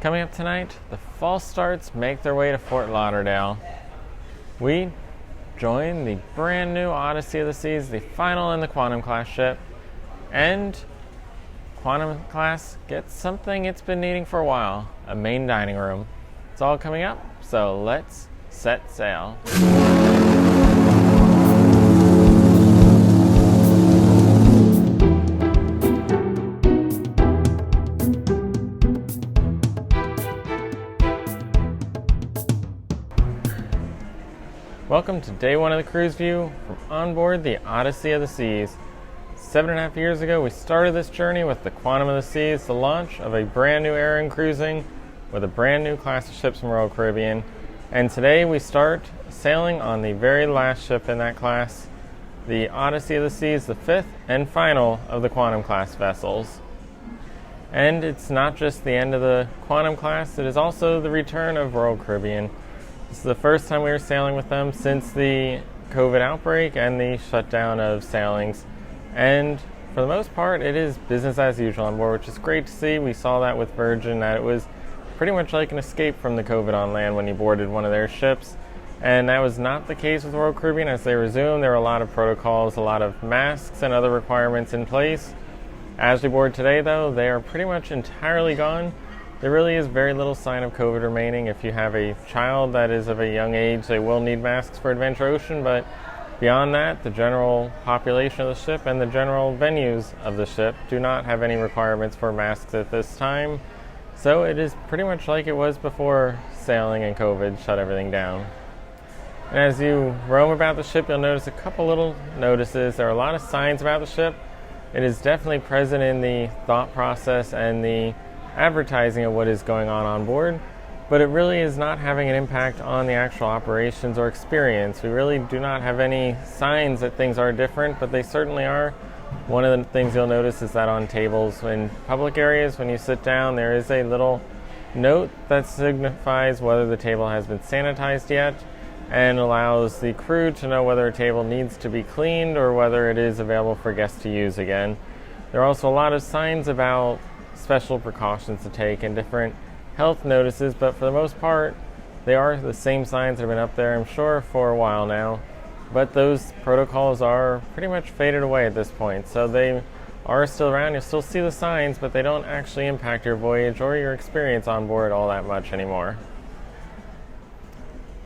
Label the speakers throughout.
Speaker 1: Coming up tonight, the false starts make their way to Fort Lauderdale. We join the brand new Odyssey of the Seas, the final in the Quantum class ship, and Quantum class gets something it's been needing for a while, a main dining room. It's all coming up, so let's set sail. Welcome to day one of the cruise view from onboard the Odyssey of the Seas. 7.5 years ago, we started this journey with the Quantum of the Seas, the launch of a brand new era in cruising with a brand new class of ships from Royal Caribbean. And today we start sailing on the very last ship in that class, the Odyssey of the Seas, the fifth and final of the Quantum class vessels. And it's not just the end of the Quantum class, it is also the return of Royal Caribbean. This is the first time we were sailing with them since the COVID outbreak and the shutdown of sailings. And for the most part, it is business as usual on board, which is great to see. We saw that with Virgin, that it was pretty much like an escape from the COVID on land when you boarded one of their ships. And that was not the case with Royal Caribbean. As they resumed, there were a lot of protocols, a lot of masks and other requirements in place. As we board today, though, they are pretty much entirely gone. There really is very little sign of COVID remaining. If you have a child that is of a young age, they will need masks for Adventure Ocean, but beyond that, the general population of the ship and the general venues of the ship do not have any requirements for masks at this time. So it is pretty much like it was before sailing and COVID shut everything down. And as you roam about the ship, you'll notice a couple little notices. There are a lot of signs about the ship. It is definitely present in the thought process and the advertising of what is going on board, but it really is not having an impact on the actual operations or experience. We really do not have any signs that things are different, but they certainly are. One of the things you'll notice is that on tables in public areas, when you sit down, there is a little note that signifies whether the table has been sanitized yet and allows the crew to know whether a table needs to be cleaned or whether it is available for guests to use again. There are also a lot of signs about special precautions to take and different health notices, but for the most part they are the same signs that have been up there, I'm sure, for a while now, but those protocols are pretty much faded away at this point. So they are still around, you'll still see the signs, but they don't actually impact your voyage or your experience on board all that much anymore.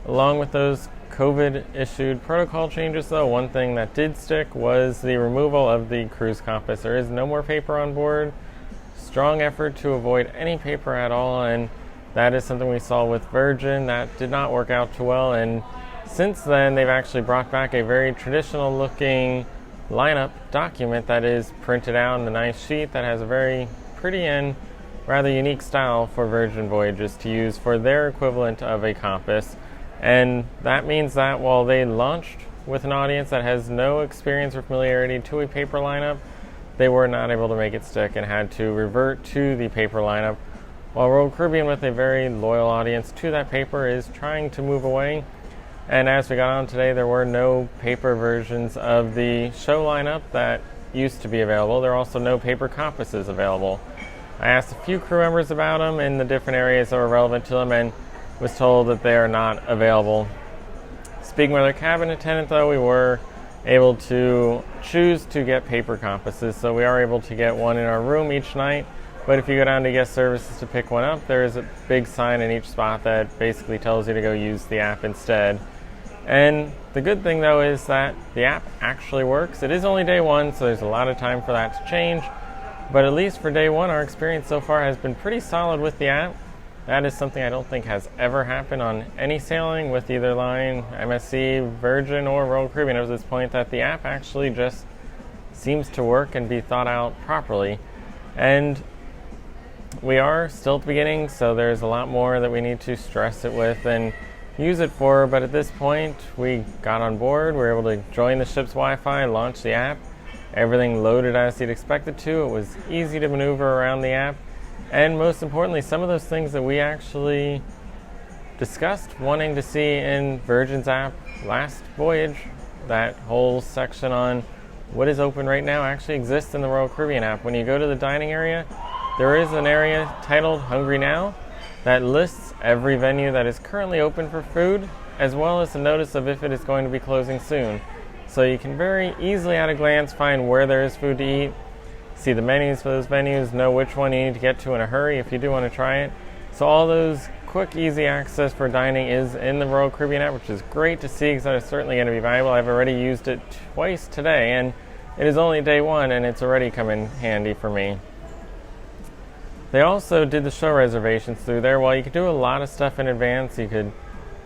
Speaker 1: Along with those COVID issued protocol changes, though, one thing that did stick was the removal of the cruise compass. There is no more paper on board. Strong effort to avoid any paper at all, and that is something we saw with Virgin. That did not work out too well, and since then they've actually brought back a very traditional looking lineup document that is printed out in a nice sheet that has a very pretty and rather unique style for Virgin voyages to use for their equivalent of a compass. And that means that while they launched with an audience that has no experience or familiarity to a paper lineup, they were not able to make it stick and had to revert to the paper lineup, while Royal Caribbean, with a very loyal audience to that paper, is trying to move away. And as we got on today, there were no paper versions of the show lineup that used to be available. There are also no paper compasses available. I asked a few crew members about them in the different areas that were relevant to them and was told that they are not available. Speaking with our cabin attendant, though, we were able to choose to get paper compasses, so we are able to get one in our room each night. But if you go down to guest services to pick one up, there is a big sign in each spot that basically tells you to go use the app instead. And the good thing, though, is that the app actually works. It is only day one, so there's a lot of time for that to change, but at least for day one, our experience so far has been pretty solid with the app. That is something I don't think has ever happened on any sailing with either line, MSC, Virgin, or Royal Caribbean at this point, that the app actually just seems to work and be thought out properly. And we are still at the beginning, so there's a lot more that we need to stress it with and use it for, but at this point we got on board, we were able to join the ship's Wi-Fi, launch the app, everything loaded as you'd expect it to. It was easy to maneuver around the app. And most importantly, some of those things that we actually discussed wanting to see in Virgin's app last voyage, that whole section on what is open right now, actually exists in the Royal Caribbean app. When you go to the dining area, there is an area titled Hungry Now, that lists every venue that is currently open for food, as well as a notice of if it is going to be closing soon. So you can very easily at a glance find where there is food to eat, see the menus for those venues, know which one you need to get to in a hurry if you do want to try it. So all those quick, easy access for dining is in the Royal Caribbean app, which is great to see because that is certainly going to be valuable. I've already used it twice today, and it is only day one, and it's already come in handy for me. They also did the show reservations through there. While you could do a lot of stuff in advance, you could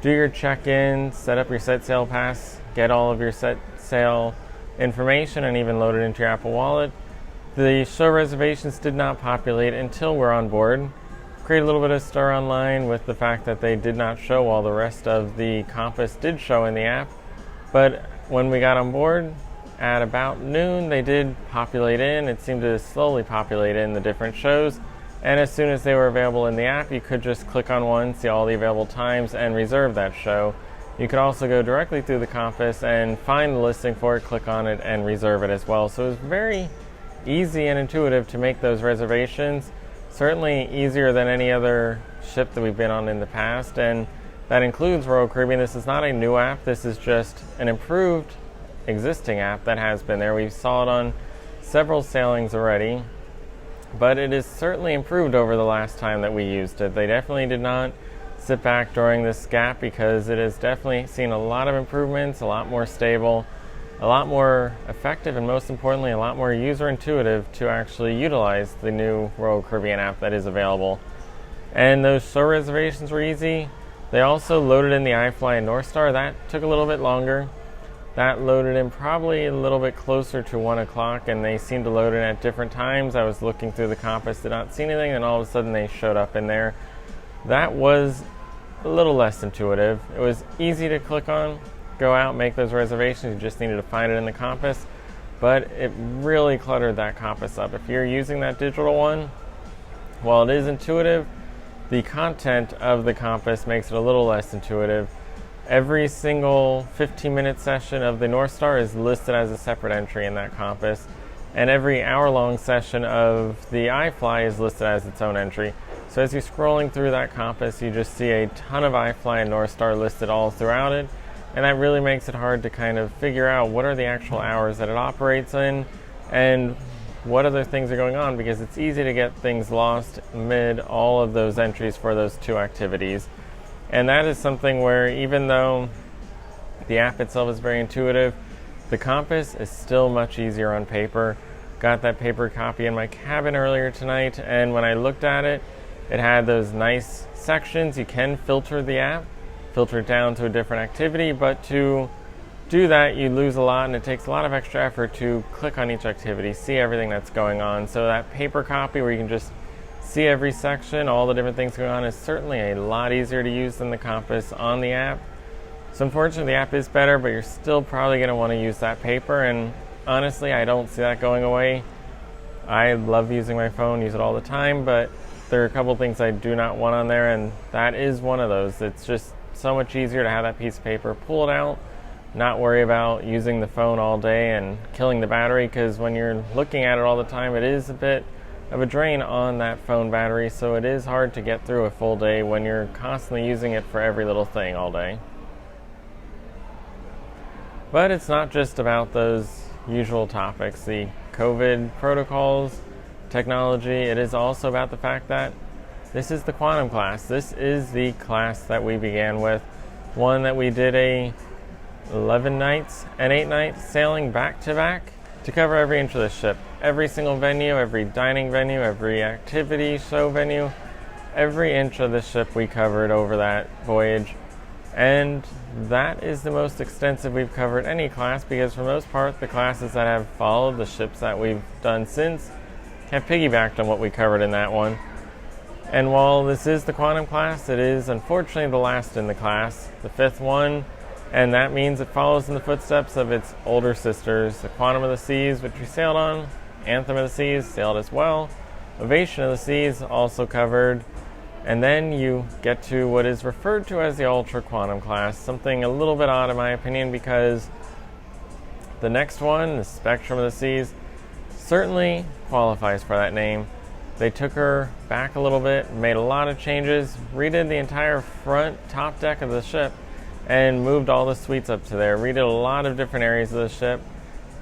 Speaker 1: do your check-in, set up your set sail pass, get all of your set sail information, and even load it into your Apple Wallet. The show reservations did not populate until we're on board. Create a little bit of stir online with the fact that they did not show while the rest of the compass did show in the app. But when we got on board at about noon, they did populate in. It seemed to slowly populate in the different shows. And as soon as they were available in the app, you could just click on one, see all the available times, and reserve that show. You could also go directly through the compass and find the listing for it, click on it, and reserve it as well. So it was very easy and intuitive to make those reservations. Certainly easier than any other ship that we've been on in the past, and that includes Royal Caribbean. This is not a new app. This is just an improved existing app that has been there. We saw it on several sailings already, but it is certainly improved over the last time that we used it. They definitely did not sit back during this gap because it has definitely seen a lot of improvements, a lot more stable, a lot more effective, and most importantly, a lot more user intuitive to actually utilize the new Royal Caribbean app that is available. And those show reservations were easy. They also loaded in the iFly and North Star. That took a little bit longer. That loaded in probably a little bit closer to 1 o'clock, and they seemed to load in at different times. I was looking through the compass, did not see anything, and all of a sudden they showed up in there. That was a little less intuitive. It was easy to click on, go out, make those reservations. You just needed to find it in the compass, but it really cluttered that compass up. If you're using that digital one, while it is intuitive, the content of the compass makes it a little less intuitive. Every single 15-minute session of the North Star is listed as a separate entry in that compass, and every hour-long session of the iFly is listed as its own entry. So as you're scrolling through that compass, you just see a ton of iFly and North Star listed all throughout it, and that really makes it hard to kind of figure out what are the actual hours that it operates in and what other things are going on, because it's easy to get things lost amid all of those entries for those two activities. And that is something where, even though the app itself is very intuitive, the compass is still much easier on paper. Got that paper copy in my cabin earlier tonight, and when I looked at it, it had those nice sections. You can filter the app, filter it down to a different activity, but to do that, you lose a lot, and it takes a lot of extra effort to click on each activity, see everything that's going on. So that paper copy where you can just see every section, all the different things going on, is certainly a lot easier to use than the compass on the app. So unfortunately, the app is better, but you're still probably going to want to use that paper, and honestly, I don't see that going away. I love using my phone, use it all the time, but there are a couple things I do not want on there, and that is one of those. It's just so much easier to have that piece of paper, pull it out, not worry about using the phone all day and killing the battery, because when you're looking at it all the time, it is a bit of a drain on that phone battery, so it is hard to get through a full day when you're constantly using it for every little thing all day. But it's not just about those usual topics, the COVID protocols, technology. It is also about the fact that this is the Quantum class. This is the class that we began with, one that we did a 11 nights and 8 nights sailing back to back to cover every inch of the ship. Every single venue, every dining venue, every activity show venue, every inch of the ship we covered over that voyage. And that is the most extensive we've covered any class, because for the most part, the classes that have followed, the ships that we've done since, have piggybacked on what we covered in that one. And while this is the Quantum class, it is unfortunately the last in the class, the 5th one, and that means it follows in the footsteps of its older sisters, the Quantum of the Seas, which we sailed on, Anthem of the Seas sailed as well, Ovation of the Seas also covered, and then you get to what is referred to as the Ultra Quantum class, something a little bit odd in my opinion, because the next one, the Spectrum of the Seas, certainly qualifies for that name. They took her back a little bit, made a lot of changes, redid the entire front top deck of the ship, and moved all the suites up to there, redid a lot of different areas of the ship.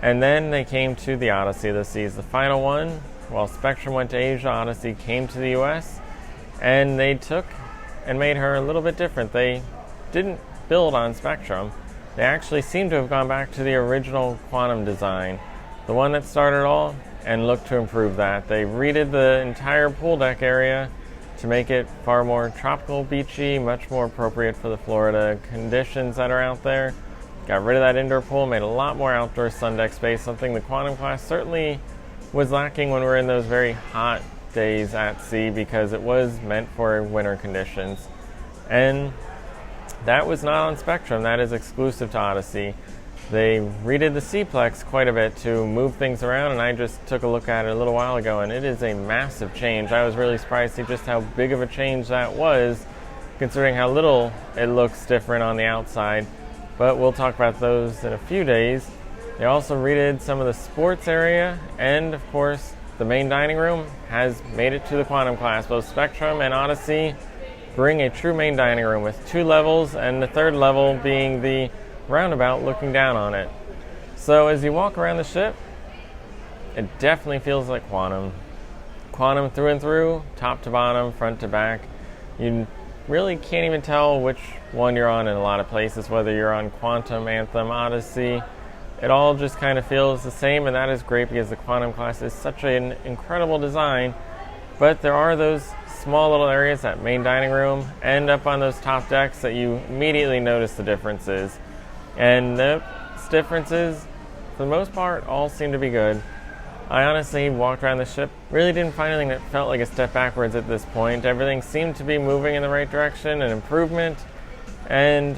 Speaker 1: And then they came to the Odyssey of the Seas, the final one. While Spectrum went to Asia, Odyssey came to the US, and they took and made her a little bit different. They didn't build on Spectrum. They actually seem to have gone back to the original Quantum design, the one that started all, and looked to improve that. They redid the entire pool deck area to make it far more tropical, beachy, much more appropriate for the Florida conditions that are out there. Got rid of that indoor pool, made a lot more outdoor sun deck space, something the Quantum class certainly was lacking when we were in those very hot days at sea, because it was meant for winter conditions. And that was not on Spectrum. That is exclusive to Odyssey. They redid the Seaplex quite a bit to move things around, and I just took a look at it a little while ago, and it is a massive change. I was really surprised to see just how big of a change that was, considering how little it looks different on the outside. But we'll talk about those in a few days. They also redid some of the sports area, and of course the main dining room has made it to the Quantum class. Both Spectrum and Odyssey bring a true main dining room with 2 levels, and the 3rd level being the roundabout looking down on it. So as you walk around the ship, it definitely feels like Quantum. Quantum through and through, top to bottom, front to back. You really can't even tell which one you're on in a lot of places, whether you're on Quantum, Anthem, Odyssey. It all just kind of feels the same, and that is great because the Quantum class is such an incredible design. But there are those small little areas, that main dining room, and up on those top decks, that you immediately notice the differences. And those differences, for the most part, all seem to be good. I honestly walked around the ship, really didn't find anything that felt like a step backwards at this point. Everything seemed to be moving in the right direction, an improvement. And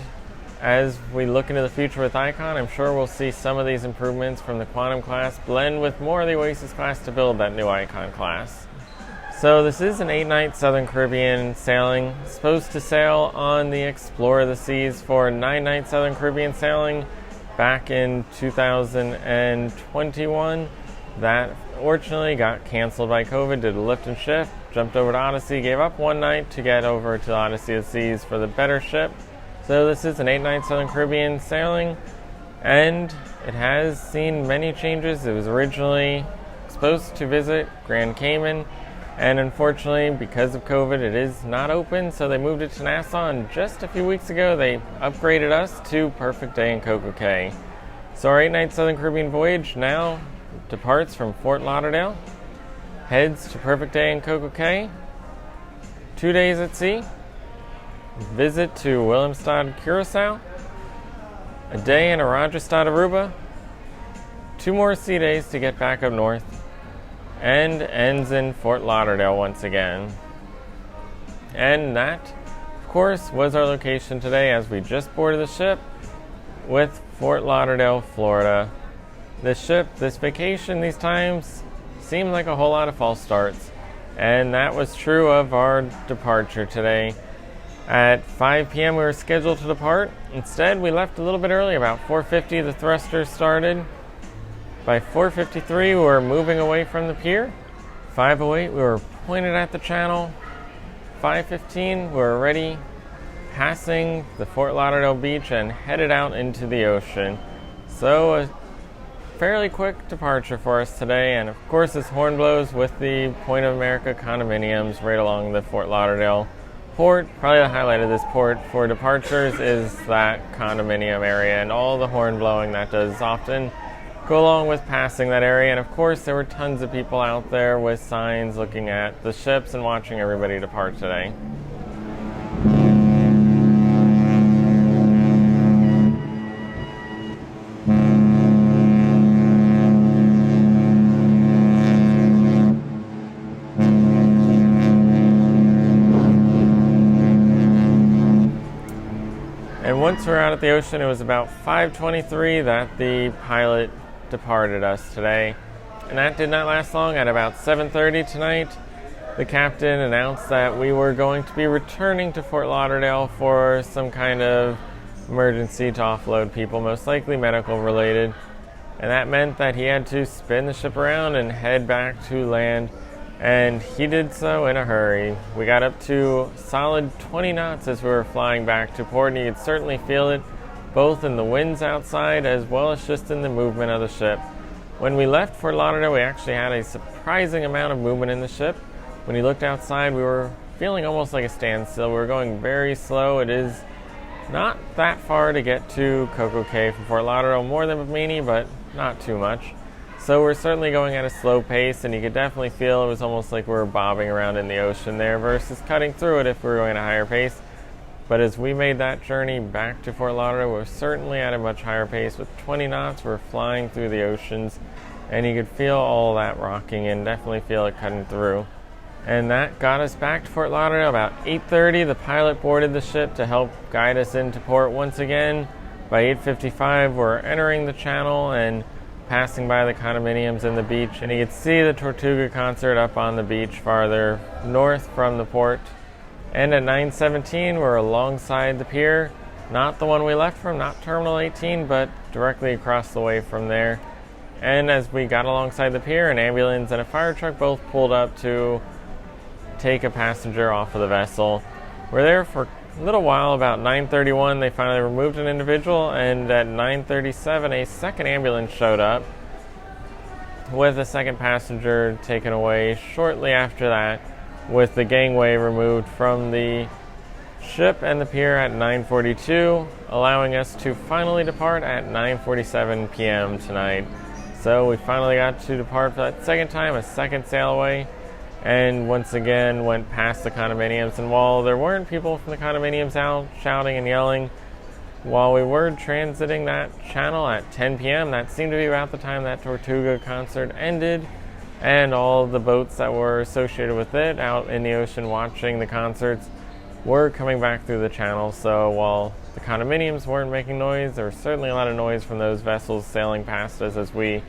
Speaker 1: as we look into the future with Icon, I'm sure we'll see some of these improvements from the Quantum class blend with more of the Oasis class to build that new Icon class. So this is an 8-night Southern Caribbean sailing, supposed to sail on the Explorer of the Seas for a 9-night Southern Caribbean sailing back in 2021. That fortunately got canceled by COVID, did a lift and shift, jumped over to Odyssey, gave up 1 night to get over to Odyssey of the Seas for the better ship. So this is an 8-night Southern Caribbean sailing, and it has seen many changes. It was originally supposed to visit Grand Cayman, and unfortunately, because of COVID, it is not open, so they moved it to Nassau, and just a few weeks ago, they upgraded us to Perfect Day in Coco Cay. So our 8-night Southern Caribbean voyage now departs from Fort Lauderdale, heads to Perfect Day in Coco Cay, 2 days at sea, visit to Willemstad, Curacao, a day in Rajastad, Aruba, 2 more sea days to get back up north, and ends in Fort Lauderdale once again. And that, of course, was our location today as we just boarded the ship with Fort Lauderdale, Florida. This ship, this vacation, these times seemed like a whole lot of false starts. And that was true of our departure today. At 5 p.m. we were scheduled to depart. Instead, we left a little bit early. About 4:50 the thrusters started. By 4:53 we were moving away from the pier. 5:08 we were pointed at the channel. 5:15 we were already passing the Fort Lauderdale beach and headed out into the ocean. So a fairly quick departure for us today, and of course this horn blows with the Point of America condominiums right along the Fort Lauderdale port. Probably the highlight of this port for departures is that condominium area and all the horn blowing that does often go along with passing that area. And of course there were tons of people out there with signs looking at the ships and watching everybody depart today. And once we were out at the ocean, it was about 5:23 that the pilot departed us today. And that did not last long. At about 7:30 tonight, the captain announced that we were going to be returning to Fort Lauderdale for some kind of emergency to offload people, most likely medical related. And that meant that he had to spin the ship around and head back to land and he did so in a hurry. We got up to solid 20 knots as we were flying back to port, and you could certainly feel it both in the winds outside as well as just in the movement of the ship. When we left Fort Lauderdale, we actually had a surprising amount of movement in the ship. When you looked outside, we were feeling almost like a standstill. We were going very slow. It is not that far to get to Coco Cay from Fort Lauderdale, more than Picone, but not too much. So we're certainly going at a slow pace, and you could definitely feel it was almost like we were bobbing around in the ocean there versus cutting through it if we were going at a higher pace. But as we made that journey back to Fort Lauderdale, we're certainly at a much higher pace. With 20 knots, we're flying through the oceans, and you could feel all that rocking and definitely feel it cutting through. And that got us back to Fort Lauderdale about 8:30. The pilot boarded the ship to help guide us into port once again. By 8:55, we're entering the channel and passing by the condominiums and the beach, and you could see the Tortuga concert up on the beach farther north from the port. And at 9:17, we're alongside the pier, not the one we left from, not Terminal 18, but directly across the way from there. And as we got alongside the pier, an ambulance and a fire truck both pulled up to take a passenger off of the vessel. We're there for a little while. About 9:31, they finally removed an individual, and at 9:37, a second ambulance showed up with a second passenger taken away shortly after that, with the gangway removed from the ship and the pier at 9:42, allowing us to finally depart at 9:47 p.m. tonight. So we finally got to depart for that second time, a second sail away, and once again went past the condominiums. And while there weren't people from the condominiums out shouting and yelling, while we were transiting that channel at 10 p.m., that seemed to be about the time that Tortuga concert ended, and all the boats that were associated with it out in the ocean watching the concerts were coming back through the channel. So while the condominiums weren't making noise, there was certainly a lot of noise from those vessels sailing past us as we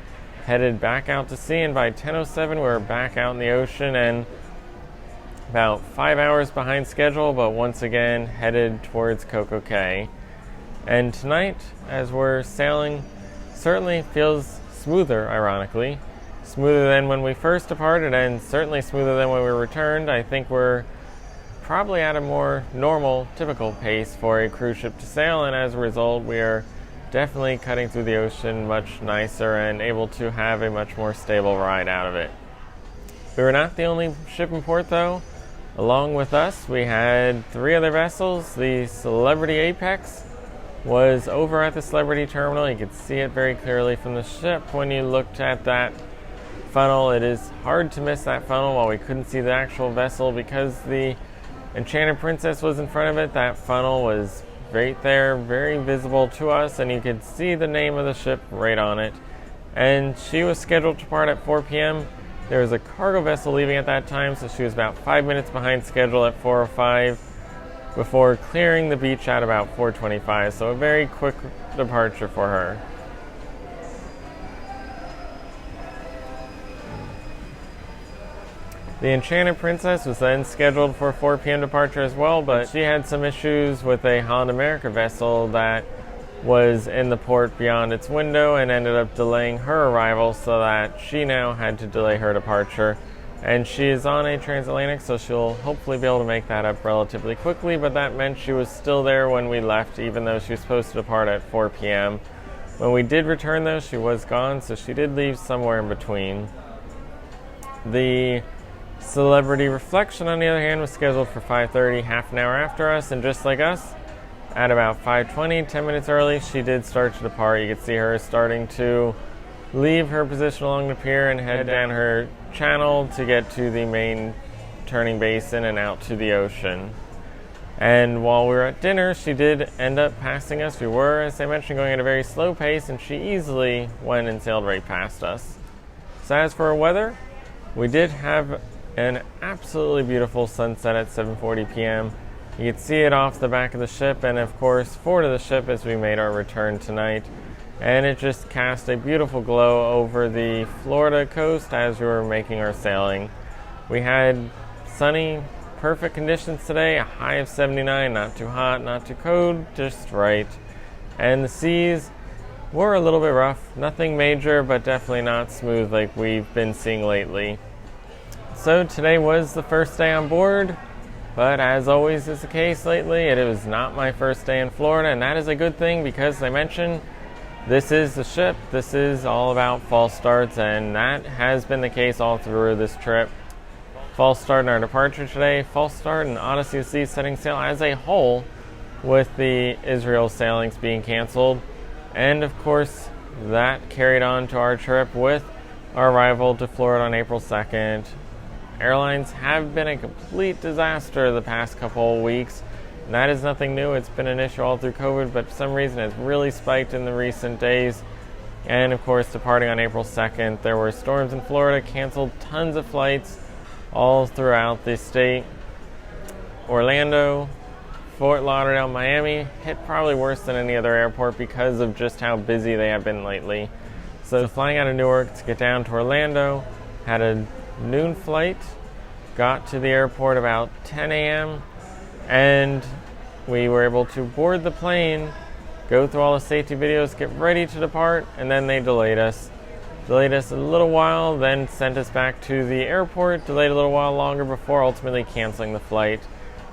Speaker 1: headed back out to sea. And by 10:07, we were back out in the ocean and about 5 hours behind schedule, but once again headed towards Coco Cay. And tonight, as we're sailing, certainly feels smoother, ironically. Smoother than when we first departed, and certainly smoother than when we returned. I think we're probably at a more normal, typical pace for a cruise ship to sail, and as a result, we are definitely cutting through the ocean much nicer and able to have a much more stable ride out of it. We were not the only ship in port, though. Along with us, we had 3 other vessels. The Celebrity Apex was over at the Celebrity Terminal. You could see it very clearly from the ship when you looked at that funnel. It is hard to miss that funnel. While we couldn't see the actual vessel because the Enchanted Princess was in front of it, that funnel was right there, very visible to us, and you could see the name of the ship right on it. And she was scheduled to depart at 4 p.m. There was a cargo vessel leaving at that time, so she was about 5 minutes behind schedule at 4:05 before clearing the beach at about 4:25, so a very quick departure for her. The Enchanted Princess was then scheduled for a 4 p.m. departure as well, but she had some issues with a Holland America vessel that was in the port beyond its window and ended up delaying her arrival, so that she now had to delay her departure. And she is on a transatlantic, so she'll hopefully be able to make that up relatively quickly, but that meant she was still there when we left, even though she was supposed to depart at 4 p.m. When we did return, though, she was gone, so she did leave somewhere in between. The Celebrity Reflection, on the other hand, was scheduled for 5:30, half an hour after us, and just like us, at about 5:20, 10 minutes early, she did start to depart. You could see her starting to leave her position along the pier and head down her channel to get to the main turning basin and out to the ocean. And while we were at dinner, she did end up passing us. We were, as I mentioned, going at a very slow pace, and she easily went and sailed right past us. So as for our weather, we did have an absolutely beautiful sunset at 7:40 p.m. You could see it off the back of the ship and, of course, forward of the ship as we made our return tonight. And it just cast a beautiful glow over the Florida coast as we were making our sailing. We had sunny, perfect conditions today, a high of 79, not too hot, not too cold, just right. And the seas were a little bit rough, nothing major, but definitely not smooth like we've been seeing lately. So today was the first day on board, but as always is the case lately, it was not my first day in Florida, and that is a good thing because, as I mentioned, this is the ship. This is all about false starts, and that has been the case all through this trip. False start in our departure today, false start in Odyssey of the Seas setting sail as a whole, with the Israel sailings being canceled. And of course, that carried on to our trip with our arrival to Florida on April 2nd. Airlines have been a complete disaster the past couple of weeks. That is nothing new. It's been an issue all through COVID, but for some reason it's really spiked in the recent days. And of course, departing on April 2nd, there were storms in Florida, canceled tons of flights all throughout the state. Orlando, Fort Lauderdale, Miami hit probably worse than any other airport because of just how busy they have been lately. So flying out of Newark to get down to Orlando, had a noon flight, got to the airport about 10 a.m. and we were able to board the plane, go through all the safety videos, get ready to depart, and then they delayed us. Delayed us a little while, then sent us back to the airport, delayed a little while longer before ultimately canceling the flight.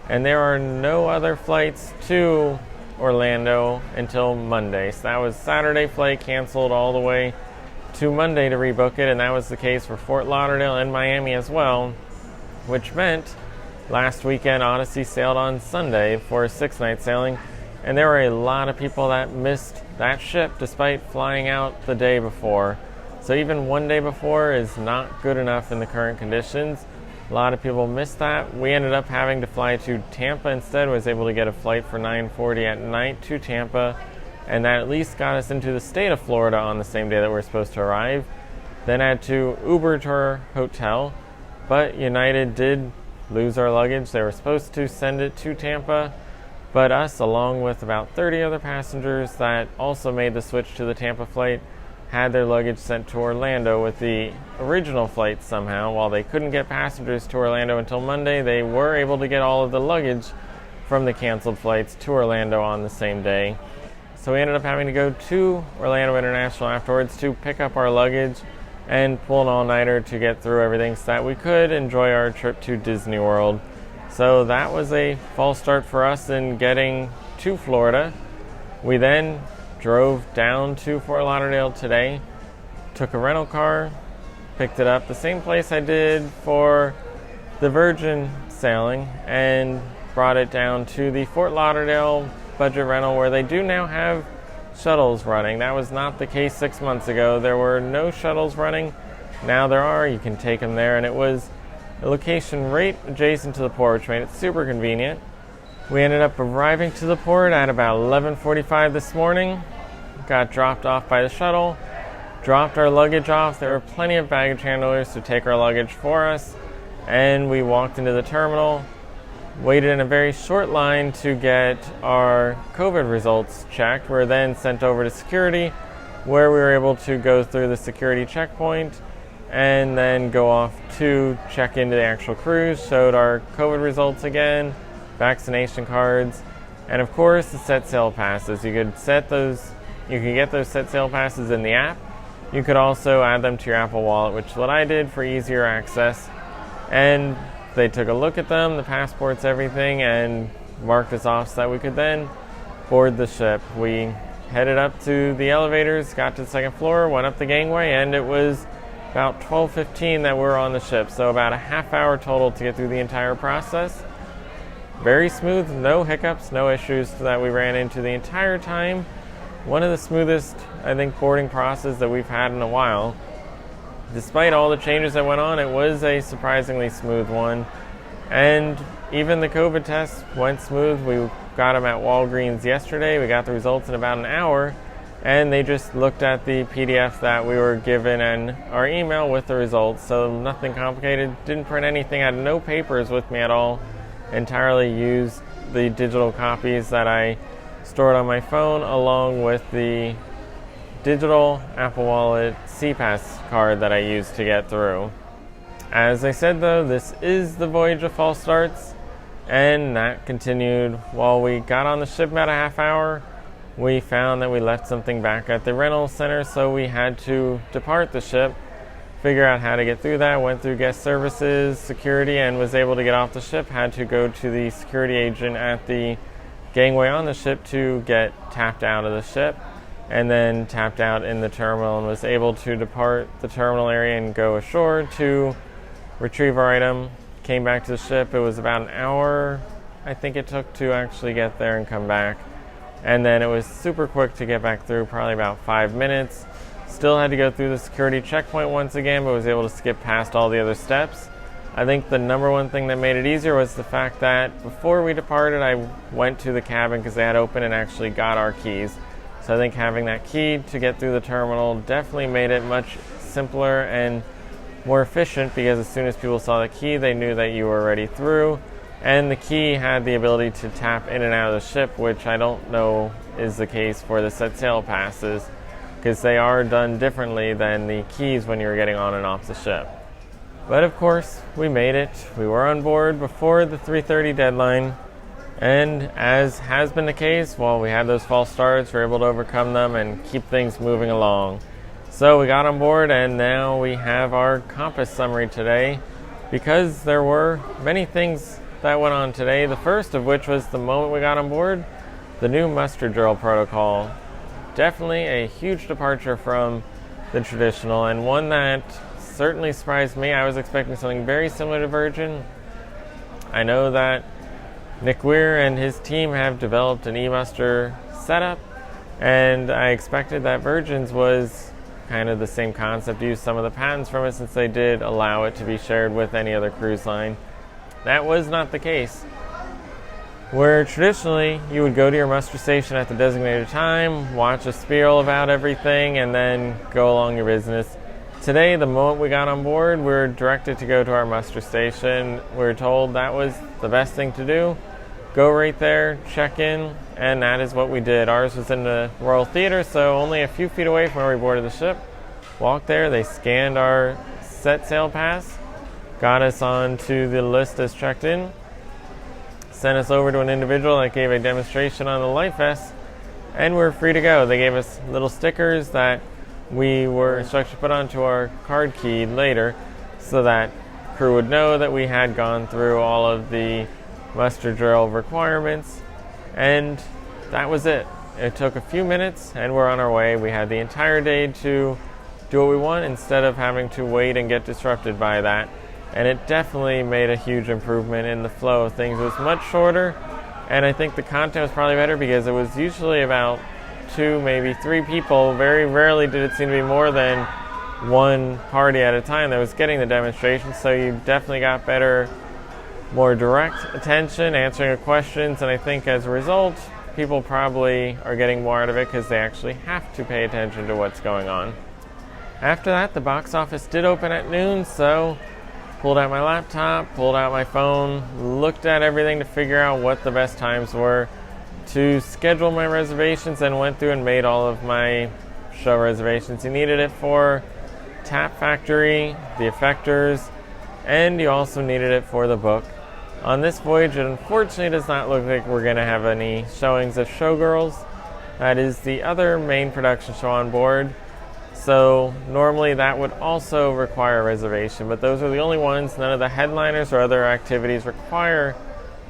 Speaker 1: And there are no other flights to Orlando until Monday. So that was Saturday flight canceled all the way to Monday to rebook it, and that was the case for Fort Lauderdale and Miami as well, which meant last weekend Odyssey sailed on Sunday for a 6-night sailing, and there were a lot of people that missed that ship despite flying out the day before. So even one day before is not good enough in the current conditions. A lot of people missed that. We ended up having to fly to Tampa instead. Was able to get a flight for 9:40 at night to Tampa, and that at least got us into the state of Florida on the same day that we were supposed to arrive. Then had to Uber to our hotel, but United did lose our luggage. They were supposed to send it to Tampa, but us, along with about 30 other passengers that also made the switch to the Tampa flight, had their luggage sent to Orlando with the original flight somehow. While they couldn't get passengers to Orlando until Monday, they were able to get all of the luggage from the canceled flights to Orlando on the same day. So we ended up having to go to Orlando International afterwards to pick up our luggage and pull an all-nighter to get through everything so that we could enjoy our trip to Disney World. So that was a false start for us in getting to Florida. We then drove down to Fort Lauderdale today, took a rental car, picked it up the same place I did for the Virgin sailing, and brought it down to the Fort Lauderdale budget rental, where they do now have shuttles running. That was not the case 6 months ago. There were no shuttles running. Now there are. You can take them there, and it was a location right adjacent to the port, which made it super convenient. We ended up arriving to the port at about 11:45 this morning. Got dropped off by the shuttle, dropped our luggage off. There were plenty of baggage handlers to take our luggage for us, and we walked into the terminal, waited in a very short line to get our COVID results checked. We were then sent over to security, where we were able to go through the security checkpoint and then go off to check into the actual cruise. Showed our COVID results again, vaccination cards, and of course the set sail passes. You could get those set sail passes in the app. You could also add them to your Apple Wallet, which is what I did for easier access. And they took a look at them, the passports, everything, and marked us off so that we could then board the ship. We headed up to the elevators, got to the second floor, went up the gangway, and it was about 12:15 that we were on the ship. So about a half hour total to get through the entire process. Very smooth, no hiccups, no issues that we ran into the entire time. One of the smoothest, I think, boarding processes that we've had in a while. Despite all the changes that went on, it was a surprisingly smooth one. And even the COVID test went smooth. We got them at Walgreens yesterday. We got the results in about an hour. And they just looked at the PDF that we were given and our email with the results. So nothing complicated. Didn't print anything. I had no papers with me at all. Entirely used the digital copies that I stored on my phone, along with the digital Apple Wallet CPass card that I used to get through. As I said though, this is the voyage of false starts, and that continued while we got on the ship. About a half hour, we found that we left something back at the rental center, so we had to depart the ship figure out how to get through that. Went through guest services, security, and was able to get off the ship. Had to go to the security agent at the gangway on the ship to get tapped out of the ship, and then tapped out in the terminal, and was able to depart the terminal area and go ashore to retrieve our item. Came back to the ship. It was about an hour, I think it took to actually get there and come back. And then it was super quick to get back through, probably about 5 minutes. Still had to go through the security checkpoint once again, but was able to skip past all the other steps. I think the number one thing that made it easier was the fact that before we departed, I went to the cabin because they had open and actually got our keys. So I think having that key to get through the terminal definitely made it much simpler and more efficient, because as soon as people saw the key, they knew that you were already through. And the key had the ability to tap in and out of the ship, which I don't know is the case for the set sail passes, because they are done differently than the keys when you're getting on and off the ship. But of course, we made it. We were on board before the 3:30 deadline, and as has been the case, while we had those false starts, we were able to overcome them and keep things moving along. So we got on board, and now we have our compass summary today, because there were many things that went on today. The first of which was the moment we got on board, the new muster drill protocol. Definitely a huge departure from the traditional, and one that certainly surprised me. I was expecting something very similar to Virgin. I know that Nick Weir and his team have developed an e-muster setup, and I expected that Virgin's was kind of the same concept, use some of the patents from it, since they did allow it to be shared with any other cruise line. That was not the case. Where traditionally you would go to your muster station at the designated time, watch a spiel about everything, and then go along your business. Today, the moment we got on board, we were directed to go to our muster station. We were told that was the best thing to do. Go right there, check in, and that is what we did. Ours was in the Royal Theater, so only a few feet away from where we boarded the ship. Walked there, they scanned our set sail pass, got us onto the list as checked in, sent us over to an individual that gave a demonstration on the life vest, and we're free to go. They gave us little stickers that we were instructed to put onto our card key later, so that crew would know that we had gone through all of the muster drill requirements, and that was it. It took a few minutes and we're on our way. We had the entire day to do what we want instead of having to wait and get disrupted by that. And it definitely made a huge improvement in the flow of things. It was much shorter, and I think the content was probably better because it was usually about 2, maybe 3 people. Very rarely did it seem to be more than one party at a time that was getting the demonstration, so you definitely got better, more direct attention, answering questions, and I think as a result, people probably are getting more out of it because they actually have to pay attention to what's going on. After that, the box office did open at noon, so pulled out my laptop, pulled out my phone, looked at everything to figure out what the best times were to schedule my reservations, and went through and made all of my show reservations. You needed it for Tap Factory, the Effectors, and you also needed it for the book. On this voyage, it unfortunately does not look like we're going to have any showings of Showgirls. That is the other main production show on board. So normally that would also require a reservation, but those are the only ones. None of the headliners or other activities require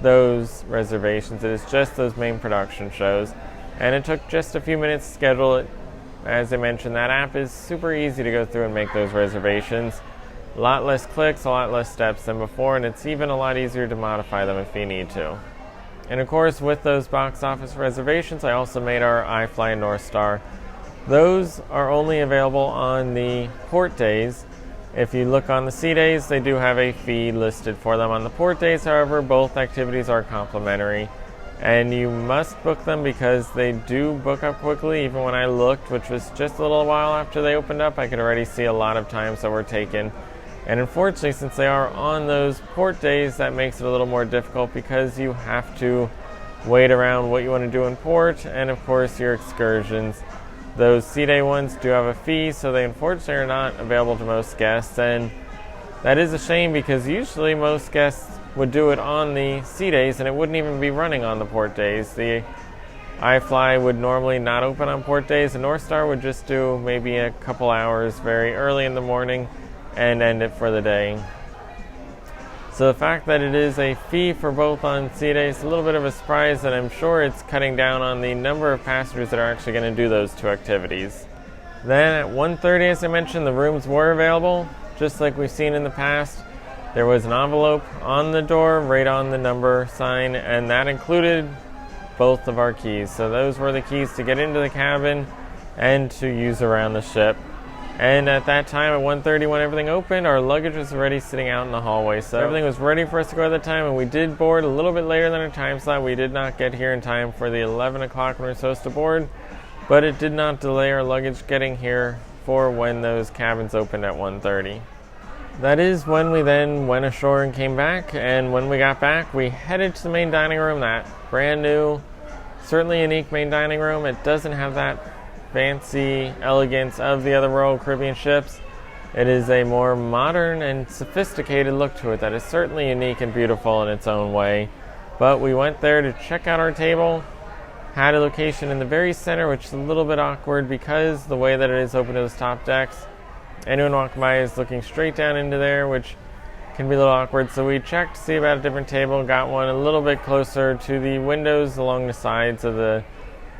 Speaker 1: those reservations. It is just those main production shows. And it took just a few minutes to schedule it. As I mentioned, that app is super easy to go through and make those reservations. A lot less clicks, a lot less steps than before, and it's even a lot easier to modify them if you need to. And of course, with those box office reservations, I also made our iFly and North Star. Those are only available on the port days. If you look on the sea days, they do have a fee listed for them. On the port days, however, both activities are complimentary, and you must book them because they do book up quickly. Even when I looked, which was just a little while after they opened up, I could already see a lot of times that were taken. And unfortunately, since they are on those port days, that makes it a little more difficult because you have to wait around what you want to do in port, and of course your excursions. Those sea day ones do have a fee, so they unfortunately are not available to most guests, and that is a shame because usually most guests would do it on the sea days and it wouldn't even be running on the port days. The iFly would normally not open on port days. The North Star would just do maybe a couple hours very early in the morning, and end it for the day. So the fact that it is a fee for both on sea days is a little bit of a surprise, and I'm sure it's cutting down on the number of passengers that are actually going to do those two activities. Then at 1:30, as I mentioned, the rooms were available, just like we've seen in the past. There was an envelope on the door right on the number sign, and that included both of our keys. So those were the keys to get into the cabin and to use around the ship. And at that time, at 1:30, when everything opened, our luggage was already sitting out in the hallway. So everything was ready for us to go at the time, and we did board a little bit later than our time slot. We did not get here in time for the 11 o'clock when we were supposed to board, but it did not delay our luggage getting here for when those cabins opened at 1:30. That is when we then went ashore and came back, and when we got back, we headed to the main dining room, that brand new, certainly unique main dining room. It doesn't have that fancy elegance of the other Royal Caribbean ships. It is a more modern and sophisticated look to it that is certainly unique and beautiful in its own way. But we went there to check out our table, had a location in the very center, which is a little bit awkward because the way that it is open to those top decks, anyone walking by is looking straight down into there, which can be a little awkward. So we checked to see about a different table, got one a little bit closer to the windows along the sides of the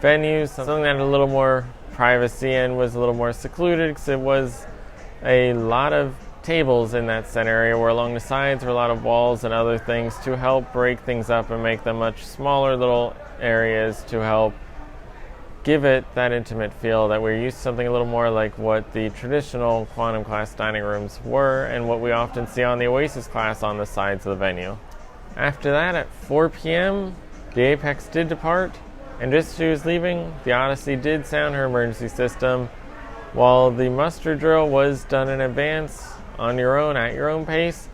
Speaker 1: venue, something that had a little more privacy and was a little more secluded, because it was a lot of tables in that center area where along the sides were a lot of walls and other things to help break things up and make them much smaller little areas to help give it that intimate feel that we're used to, something a little more like what the traditional Quantum class dining rooms were and what we often see on the Oasis class on the sides of the venue. After that, at 4 p.m., the Apex did depart, and just as she was leaving, the Odyssey did sound her emergency system. While the muster drill was done in advance, on your own, at your own pace,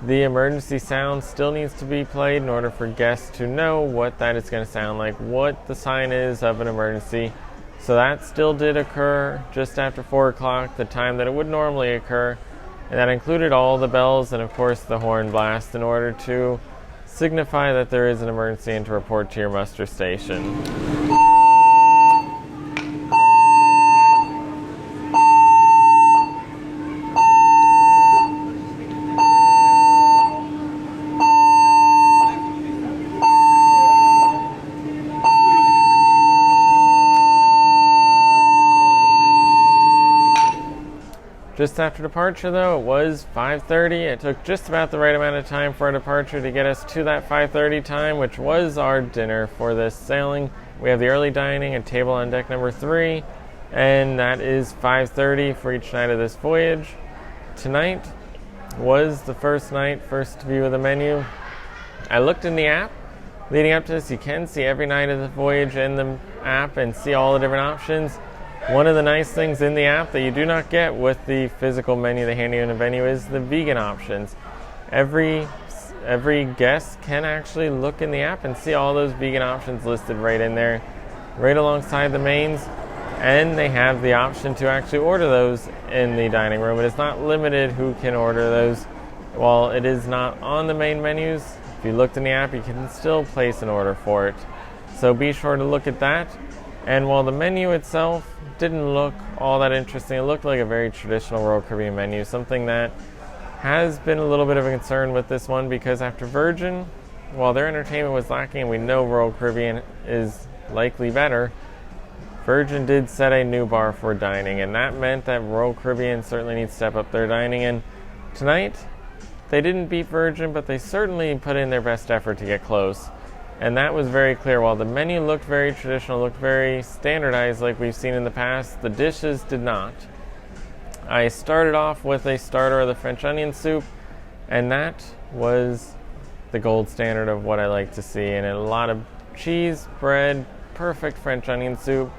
Speaker 1: the emergency sound still needs to be played in order for guests to know what that is going to sound like, what the sign is of an emergency. So that still did occur just after 4 o'clock, the time that it would normally occur, and that included all the bells and of course the horn blast in order to signify that there is an emergency and to report to your muster station. Just after departure, though, it was 5:30. It took just about the right amount of time for our departure to get us to that 5:30 time, which was our dinner for this sailing. We have the early dining and table on deck number 3, and that is 5:30 for each night of this voyage. Tonight was the first night, first view of the menu. I looked in the app leading up to this. You can see every night of the voyage in the app and see all the different options. One of the nice things in the app that you do not get with the physical menu they hand you in a venue is the vegan options. Every guest can actually look in the app and see all those vegan options listed right in there, right alongside the mains, and they have the option to actually order those in the dining room. It is not limited who can order those. While it is not on the main menus, if you looked in the app, you can still place an order for it. So be sure to look at that. And while the menu itself didn't look all that interesting, it looked like a very traditional Royal Caribbean menu, something that has been a little bit of a concern with this one, because after Virgin, while their entertainment was lacking and we know Royal Caribbean is likely better, Virgin did set a new bar for dining, and that meant that Royal Caribbean certainly needs to step up their dining. And tonight, they didn't beat Virgin, but they certainly put in their best effort to get close. And that was very clear. While the menu looked very traditional, looked very standardized like we've seen in the past, the dishes did not. I started off with a starter of the French onion soup, and that was the gold standard of what I like to see. And a lot of cheese, bread, perfect French onion soup.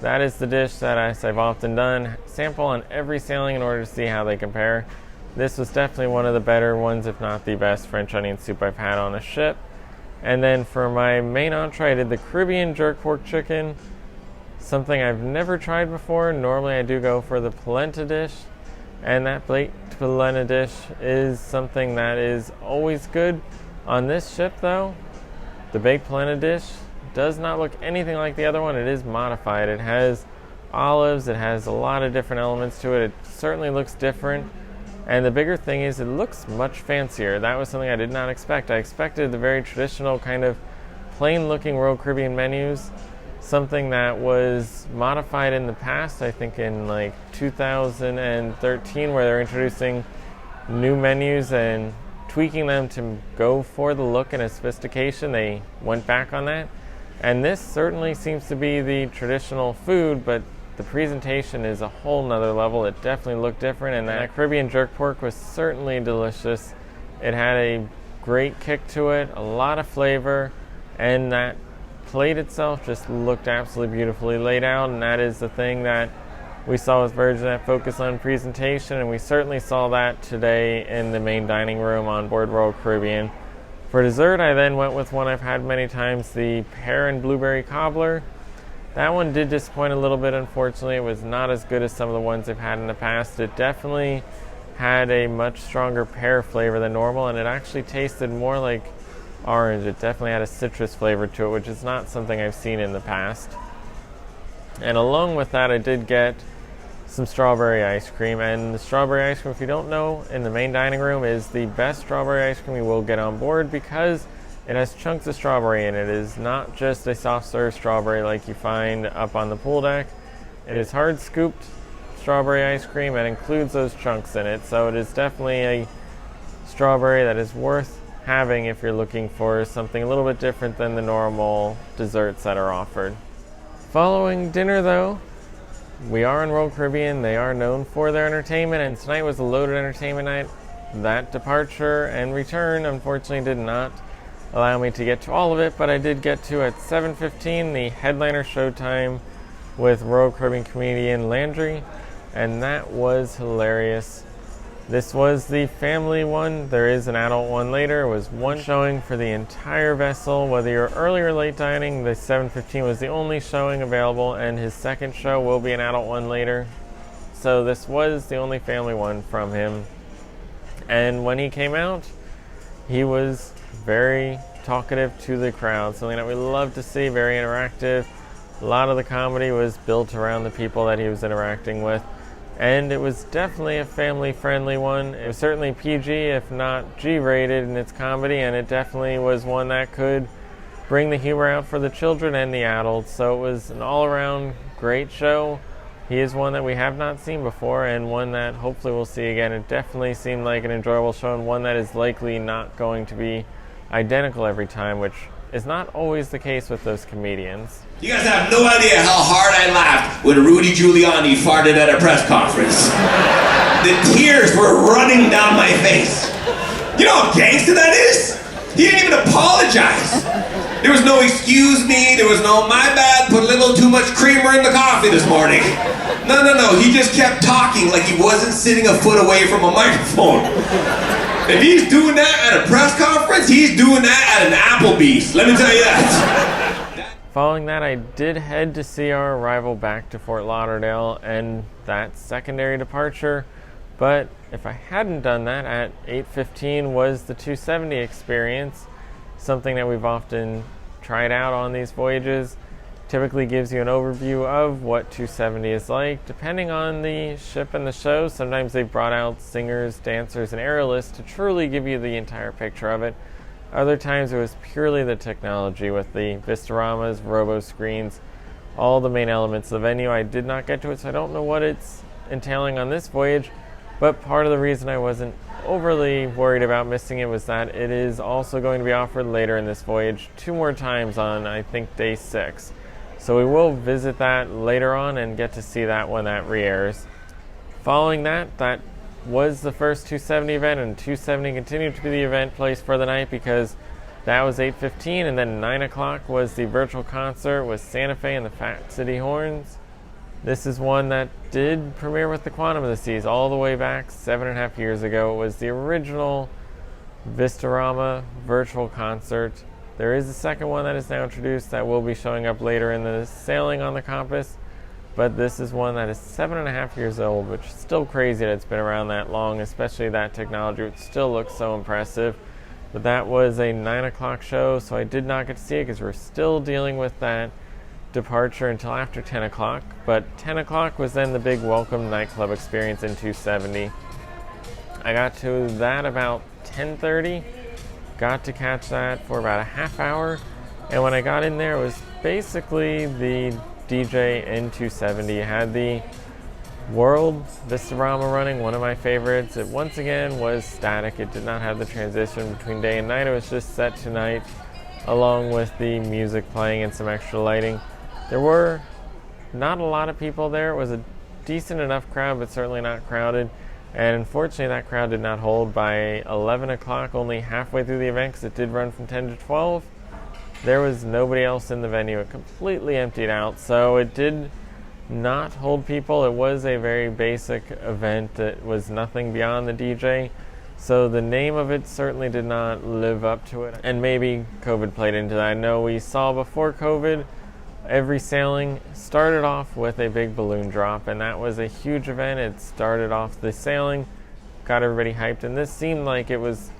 Speaker 1: That is the dish that, as I've often done, sample on every sailing in order to see how they compare. This was definitely one of the better ones, if not the best French onion soup I've had on a ship. And then for my main entree, I did the Caribbean jerk pork chicken, something I've never tried before. Normally I do go for the polenta dish, and that baked polenta dish is something that is always good. On this ship though, the baked polenta dish does not look anything like the other one. It is modified. It has olives, it has a lot of different elements to it. It certainly looks different, And the bigger thing is it looks much fancier. That was something I did not expect. I expected the very traditional kind of plain looking Royal Caribbean menus, something that was modified in the past, I think in like 2013, where they're introducing new menus and tweaking them to go for the look and a sophistication. They went back on that. And this certainly seems to be the traditional food, but the presentation is a whole nother level. It definitely looked different, and that Caribbean jerk pork was certainly delicious. It had a great kick to it, a lot of flavor, and that plate itself just looked absolutely beautifully laid out, and that is the thing that we saw with Virgin, that focus on presentation, and we certainly saw that today in the main dining room on board Royal Caribbean. For dessert, I then went with one I've had many times, the pear and blueberry cobbler. That one did disappoint a little bit, unfortunately. It was not as good as some of the ones I've had in the past. It definitely had a much stronger pear flavor than normal, and it actually tasted more like orange. It definitely had a citrus flavor to it, which is not something I've seen in the past. And along with that, I did get some strawberry ice cream. And the strawberry ice cream, if you don't know, in the main dining room is the best strawberry ice cream you will get on board, because it has chunks of strawberry in it. It is not just a soft serve strawberry like you find up on the pool deck. It is hard scooped strawberry ice cream and includes those chunks in it. So it is definitely a strawberry that is worth having if you're looking for something a little bit different than the normal desserts that are offered. Following dinner though, we are in Royal Caribbean. They are known for their entertainment, and tonight was a loaded entertainment night. That departure and return unfortunately did not allow me to get to all of it, but I did get to, at 7:15, the headliner showtime with Royal Caribbean comedian Landry, and that was hilarious. This was the family one. There is an adult one later. It was one showing for the entire vessel. Whether you're early or late dining, the 7:15 was the only showing available, and his second show will be an adult one later. So this was the only family one from him. And when he came out, he was very talkative to the crowd, something that we love to see, very interactive. A lot of the comedy was built around the people that he was interacting with, and it was definitely a family-friendly one. It was certainly PG, if not G-rated in its comedy, and it definitely was one that could bring the humor out for the children and the adults. So it was an all-around great show. He is one that we have not seen before, and one that hopefully we'll see again. It definitely seemed like an enjoyable show, and one that is likely not going to be identical every time, which is not always the case with those comedians.
Speaker 2: You guys have no idea how hard I laughed when Rudy Giuliani farted at a press conference. The tears were running down my face. You know how gangster that is? He didn't even apologize. There was no excuse me, there was no my bad, put a little too much creamer in the coffee this morning. No, he just kept talking like he wasn't sitting a foot away from a microphone. If he's doing that at a press conference, he's doing that at an Applebee's, let me tell you that.
Speaker 1: Following that, I did head to see our arrival back to Fort Lauderdale and that secondary departure. But if I hadn't done that, at 8:15 was the 270 experience, something that we've often tried out on these voyages. Typically gives you an overview of what 270 is like. Depending on the ship and the show, sometimes they've brought out singers, dancers, and aerialists to truly give you the entire picture of it. Other times it was purely the technology with the Vistoramas, robo screens, all the main elements of the venue. I did not get to it, so I don't know what it's entailing on this voyage. But part of the reason I wasn't overly worried about missing it was that it is also going to be offered later in this voyage 2 more times on, I think, day 6. So we will visit that later on and get to see that when that re-airs. Following that, that was the first 270 event, and 270 continued to be the event place for the night because that was 8:15, and then 9 o'clock was the virtual concert with Santa Fe and the Fat City Horns. This is one that did premiere with the Quantum of the Seas all the way back 7.5 years ago. It was the original Vistorama virtual concert. There is a second one that is now introduced that will be showing up later in the Sailing on the Compass, but this is one that is 7.5 years old, which is still crazy that it's been around that long, especially that technology, which still looks so impressive. But that was a 9 o'clock show, so I did not get to see it because we're still dealing with that departure until after 10 o'clock. But 10 o'clock was then the big welcome nightclub experience in 270. I got to that about 10:30. Got to catch that for about a half hour. And when I got in there, it was basically the DJ in 270. It had the World Vistarama running, one of my favorites. It once again was static. It did not have the transition between day and night. It was just set to night, along with the music playing and some extra lighting. There were not a lot of people there. It was a decent enough crowd, but certainly not crowded. And unfortunately, that crowd did not hold by 11 o'clock, only halfway through the event, because it did run from 10 to 12. There was nobody else in the venue. It completely emptied out, so it did not hold people. It was a very basic event. It was nothing beyond the DJ. So the name of it certainly did not live up to it. And maybe COVID played into that. I know we saw before COVID, every sailing started off with a big balloon drop, and that was a huge event. It started off the sailing, got everybody hyped, and this seemed like it was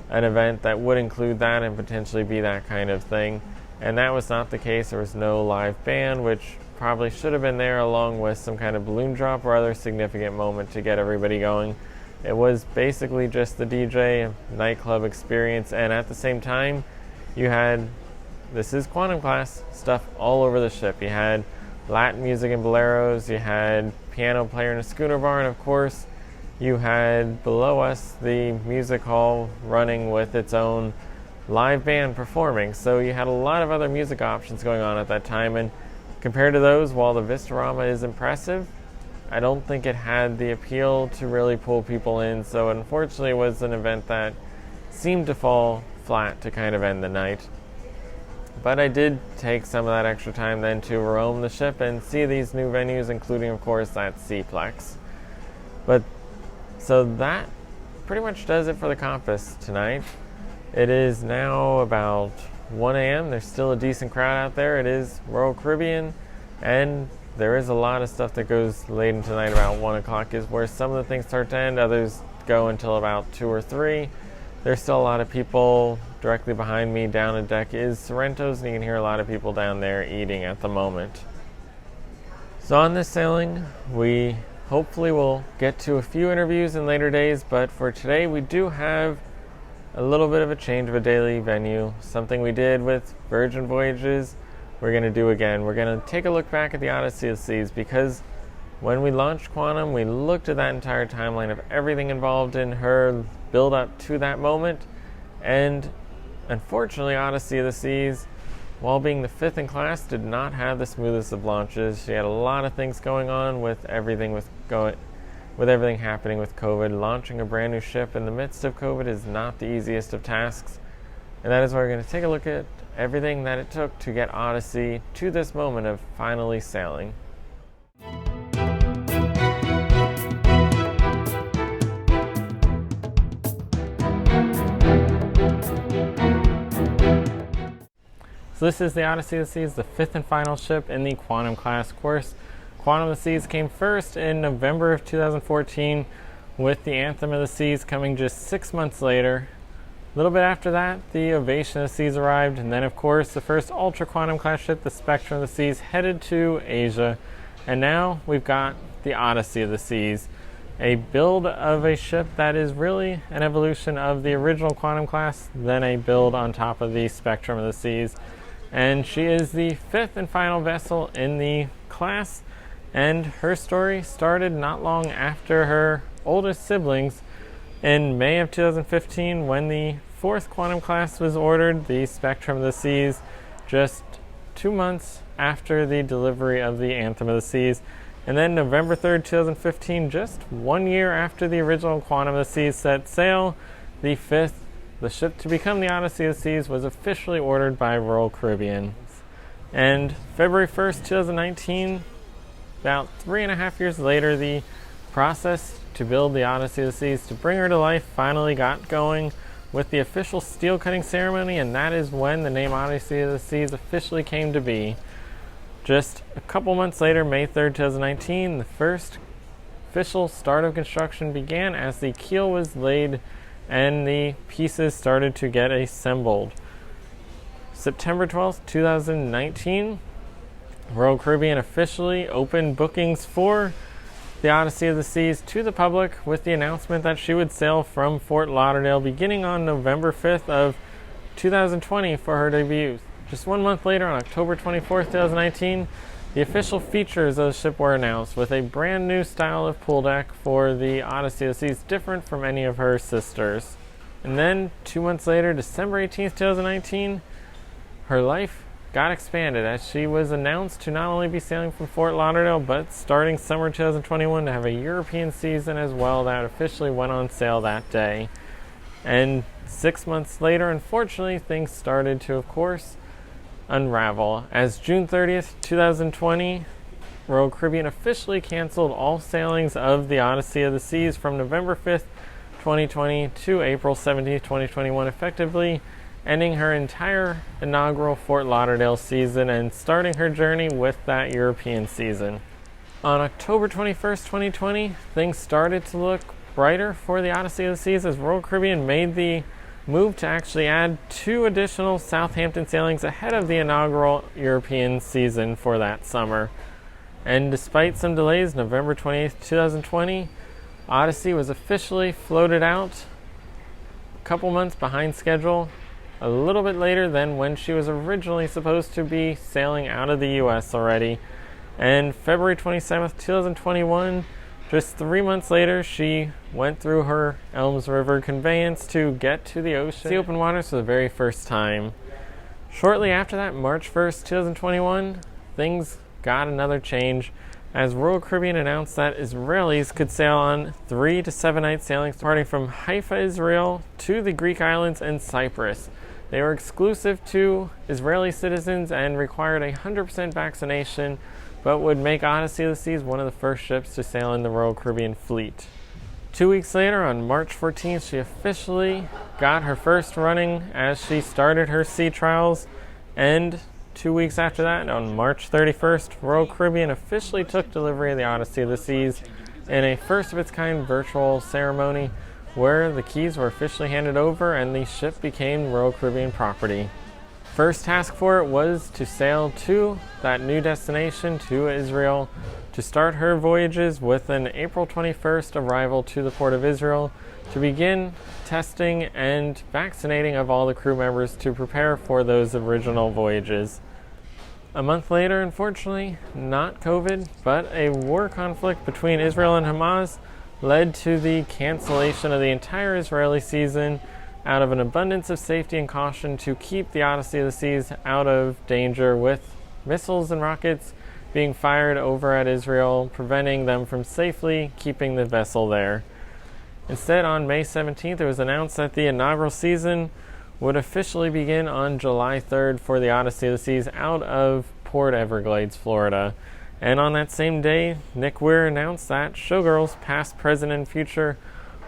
Speaker 1: an event that would include that and potentially be that kind of thing. And that was not the case. There was no live band, which probably should have been there, along with some kind of balloon drop or other significant moment to get everybody going. It was basically just the DJ nightclub experience, and at the same time, you had, this is Quantum class, stuff all over the ship. You had Latin music and boleros, you had piano player in a schooner bar, and of course, you had below us the music hall running with its own live band performing. So you had a lot of other music options going on at that time, and compared to those, while the Vistarama is impressive, I don't think it had the appeal to really pull people in. So unfortunately, it was an event that seemed to fall flat to kind of end the night. But I did take some of that extra time then to roam the ship and see these new venues, including, of course, that Seaplex. But so that pretty much does it for the Compass tonight. It is now about 1 a.m. There's still a decent crowd out there. It is Royal Caribbean, and there is a lot of stuff that goes late into the night. About 1 o'clock is where some of the things start to end. Others go until about 2 or 3. There's still a lot of people. Directly behind me down a deck is Sorrento's, and you can hear a lot of people down there eating at the moment. So on this sailing, we hopefully will get to a few interviews in later days, but for today we do have a little bit of a change of a daily venue. Something we did with Virgin Voyages, we're going to do again. We're going to take a look back at the Odyssey of the Seas, because when we launched Quantum, we looked at that entire timeline of everything involved in her build up to that moment, and unfortunately, Odyssey of the Seas, while being the 5th in class, did not have the smoothest of launches. She had a lot of things going on with everything happening with COVID. Launching a brand new ship in the midst of COVID is not the easiest of tasks. And that is why we're going to take a look at everything that it took to get Odyssey to this moment of finally sailing. So this is the Odyssey of the Seas, the 5th and final ship in the Quantum class course. Quantum of the Seas came first in November of 2014, with the Anthem of the Seas coming just 6 months later. A little bit after that, the Ovation of the Seas arrived, and then of course the first Ultra Quantum class ship, the Spectrum of the Seas, headed to Asia. And now we've got the Odyssey of the Seas, a build of a ship that is really an evolution of the original Quantum class, then a build on top of the Spectrum of the Seas. And she is the 5th and final vessel in the class, and her story started not long after her oldest siblings. In May of 2015, when the 4th Quantum class was ordered, the Spectrum of the Seas, just 2 months after the delivery of the Anthem of the Seas. And then November 3rd, 2015, just 1 year after the original Quantum of the Seas set sail, the ship to become the Odyssey of the Seas was officially ordered by Royal Caribbean. And February 1st, 2019, about 3.5 years later, the process to build the Odyssey of the Seas, to bring her to life, finally got going with the official steel cutting ceremony, and that is when the name Odyssey of the Seas officially came to be. Just a couple months later, May 3rd, 2019, the first official start of construction began as the keel was laid and the pieces started to get assembled. September 12th, 2019, Royal Caribbean officially opened bookings for the Odyssey of the Seas to the public with the announcement that she would sail from Fort Lauderdale beginning on November 5th of 2020 for her debut. Just 1 month later, on October 24th, 2019, the official features of the ship were announced with a brand new style of pool deck for the Odyssey of the Seas, different from any of her sisters. And then 2 months later, December 18th, 2019, her life got expanded as she was announced to not only be sailing from Fort Lauderdale, but starting summer 2021 to have a European season as well that officially went on sale that day. And 6 months later, unfortunately, things started to, of course, unravel. As June 30th, 2020, Royal Caribbean officially canceled all sailings of the Odyssey of the Seas from November 5th, 2020 to April 17th, 2021, effectively ending her entire inaugural Fort Lauderdale season and starting her journey with that European season. On October 21st, 2020, things started to look brighter for the Odyssey of the Seas as Royal Caribbean made the move to actually add 2 additional Southampton sailings ahead of the inaugural European season for that summer. And despite some delays, November 28th, 2020, Odyssey was officially floated out a couple months behind schedule, a little bit later than when she was originally supposed to be sailing out of the US already. And February 27th, 2021, just 3 months later, she went through her Elms River conveyance to get to the ocean, the open waters for the very first time. Shortly after that, March 1st, 2021, things got another change as Royal Caribbean announced that Israelis could sail on 3 to 7 night sailings departing from Haifa, Israel to the Greek islands and Cyprus. They were exclusive to Israeli citizens and required 100% vaccination, but would make Odyssey of the Seas one of the first ships to sail in the Royal Caribbean fleet. 2 weeks later, on March 14th, she officially got her first running as she started her sea trials, and 2 weeks after that, on March 31st, Royal Caribbean officially took delivery of the Odyssey of the Seas in a first-of-its-kind virtual ceremony where the keys were officially handed over and the ship became Royal Caribbean property. First task for it was to sail to that new destination, to Israel, to start her voyages with an April 21st arrival to the port of Israel to begin testing and vaccinating of all the crew members to prepare for those original voyages. A month later, unfortunately, not COVID, but a war conflict between Israel and Hamas led to the cancellation of the entire Israeli season out of an abundance of safety and caution to keep the Odyssey of the Seas out of danger, with missiles and rockets being fired over at Israel, preventing them from safely keeping the vessel there. Instead, on May 17th, it was announced that the inaugural season would officially begin on July 3rd for the Odyssey of the Seas out of Port Everglades, Florida. And on that same day, Nick Weir announced that Showgirls, Past, Present, and Future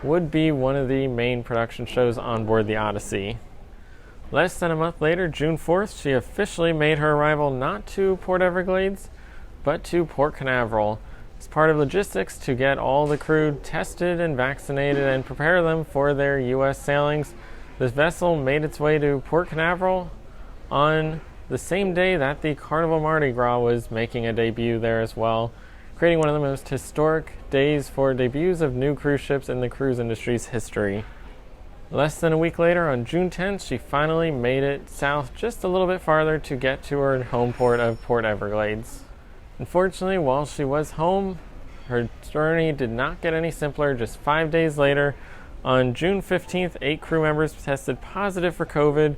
Speaker 1: would be one of the main production shows on board the Odyssey. Less than a month later, June 4th, she officially made her arrival not to Port Everglades, but to Port Canaveral, as part of logistics to get all the crew tested and vaccinated and prepare them for their U.S. sailings. This vessel made its way to Port Canaveral on the same day that the Carnival Mardi Gras was making a debut there as well, creating one of the most historic days for debuts of new cruise ships in the cruise industry's history. Less than a week later, on June 10th, she finally made it south just a little bit farther to get to her home port of Port Everglades. Unfortunately, while she was home, her journey did not get any simpler. Just 5 days later, on June 15th, 8 crew members tested positive for COVID,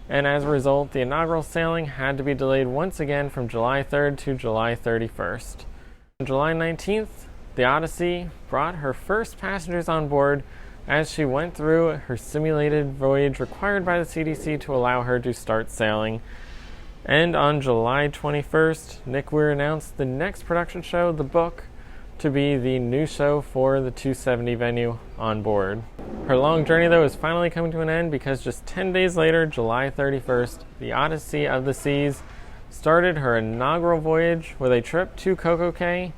Speaker 1: and as a result, the inaugural sailing had to be delayed once again from July 3rd to July 31st. On July 19th, the Odyssey brought her first passengers on board as she went through her simulated voyage required by the CDC to allow her to start sailing. And on July 21st, Nick Weir announced the next production show, The Book, to be the new show for the 270 venue on board. Her long journey, though, is finally coming to an end because just 10 days later, July 31st, the Odyssey of the Seas started her inaugural voyage with a trip to Coco Cay,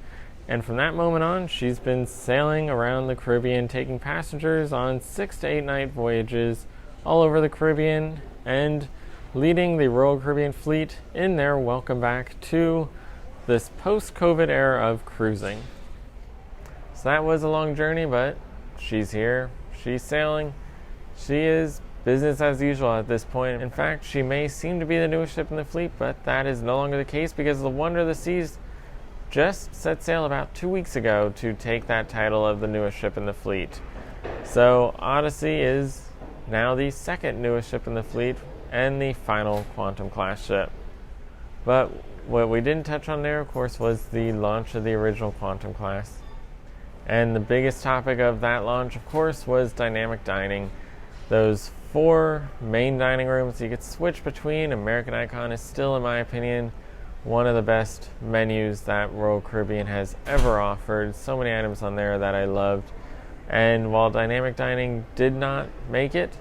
Speaker 1: and from that moment on, she's been sailing around the Caribbean, taking passengers on 6 to 8 night voyages all over the Caribbean and leading the Royal Caribbean fleet in their welcome back to this post-COVID era of cruising. So that was a long journey, but she's here, she's sailing, she is business as usual at this point. In fact, she may seem to be the newest ship in the fleet, but that is no longer the case because the Wonder of the Seas just set sail about 2 weeks ago to take that title of the newest ship in the fleet. So Odyssey is now the second newest ship in the fleet and the final Quantum class ship. But what we didn't touch on there, of course, was the launch of the original Quantum class. And the biggest topic of that launch, of course, was dynamic dining. Those 4 main dining rooms you could switch between. American Icon is still, in my opinion, one of the best menus that Royal Caribbean has ever offered. So many items on there that I loved. And while dynamic dining did not make it,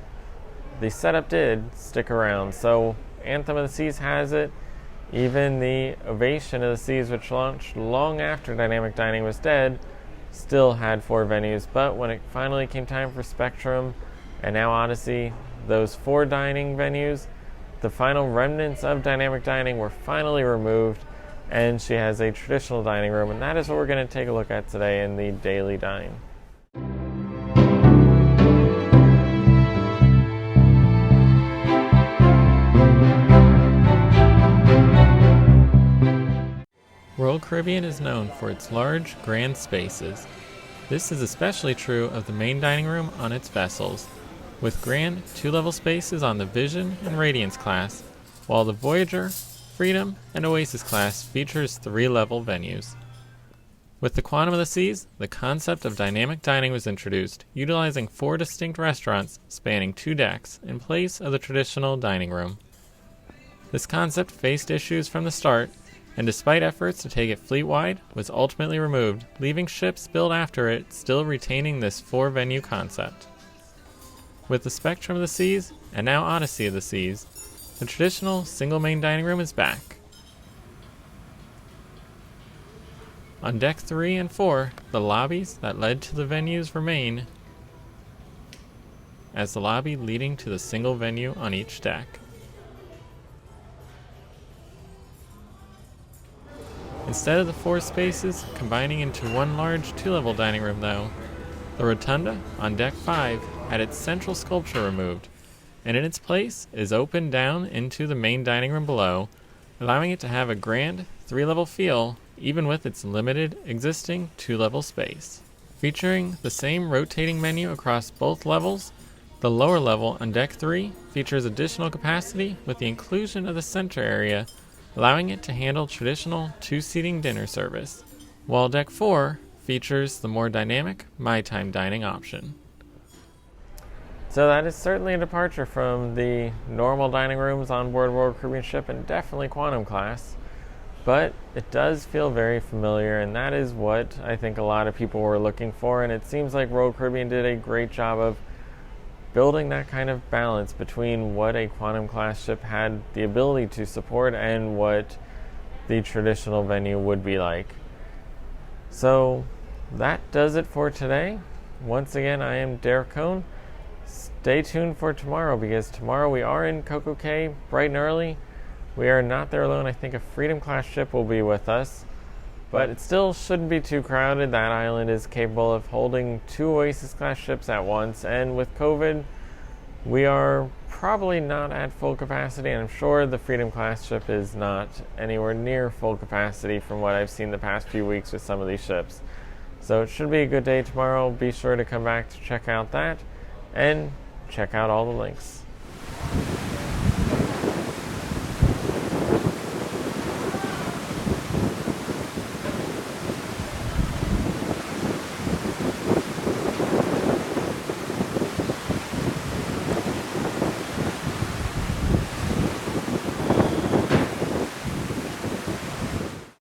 Speaker 1: the setup did stick around. So Anthem of the Seas has it. Even the Ovation of the Seas, which launched long after dynamic dining was dead, still had 4 venues. But when it finally came time for Spectrum and now Odyssey, those 4 dining venues, the final remnants of dynamic dining were finally removed, and she has a traditional dining room, and that is what we're going to take a look at today in the Daily Dine. Royal Caribbean is known for its large, grand spaces. This is especially true of the main dining room on its vessels, with grand 2-level spaces on the Vision and Radiance class, while the Voyager, Freedom, and Oasis class features 3-level venues. With the Quantum of the Seas, the concept of dynamic dining was introduced, utilizing 4 distinct restaurants spanning 2 decks in place of the traditional dining room. This concept faced issues from the start, and despite efforts to take it fleet-wide, was ultimately removed, leaving ships built after it still retaining this 4-venue concept. With the Spectrum of the Seas, and now Odyssey of the Seas, the traditional single main dining room is back. On Deck 3 and 4, the lobbies that led to the venues remain, as the lobby leading to the single venue on each deck. Instead of the 4 spaces combining into one large 2-level dining room though, the rotunda on Deck 5 had its central sculpture removed, and in its place is opened down into the main dining room below, allowing it to have a grand 3-level feel even with its limited existing 2-level space. Featuring the same rotating menu across both levels, the lower level on Deck 3 features additional capacity with the inclusion of the center area, allowing it to handle traditional 2-seating dinner service, while Deck 4 features the more dynamic My Time dining option. So that is certainly a departure from the normal dining rooms on board Royal Caribbean ship and definitely Quantum class, but it does feel very familiar, and that is what I think a lot of people were looking for, and it seems like Royal Caribbean did a great job of building that kind of balance between what a Quantum class ship had the ability to support and what the traditional venue would be like. So that does it for today. Once again, I am Derek Cohn. Stay tuned for tomorrow, because tomorrow we are in Coco Cay bright and early. We are not there alone. I think a Freedom class ship will be with us, but it still shouldn't be too crowded. That island is capable of holding 2 Oasis class ships at once, and with COVID, we are probably not at full capacity, and I'm sure the Freedom class ship is not anywhere near full capacity from what I've seen the past few weeks with some of these ships. So it should be a good day tomorrow. Be sure to come back to check out that and check out all the links.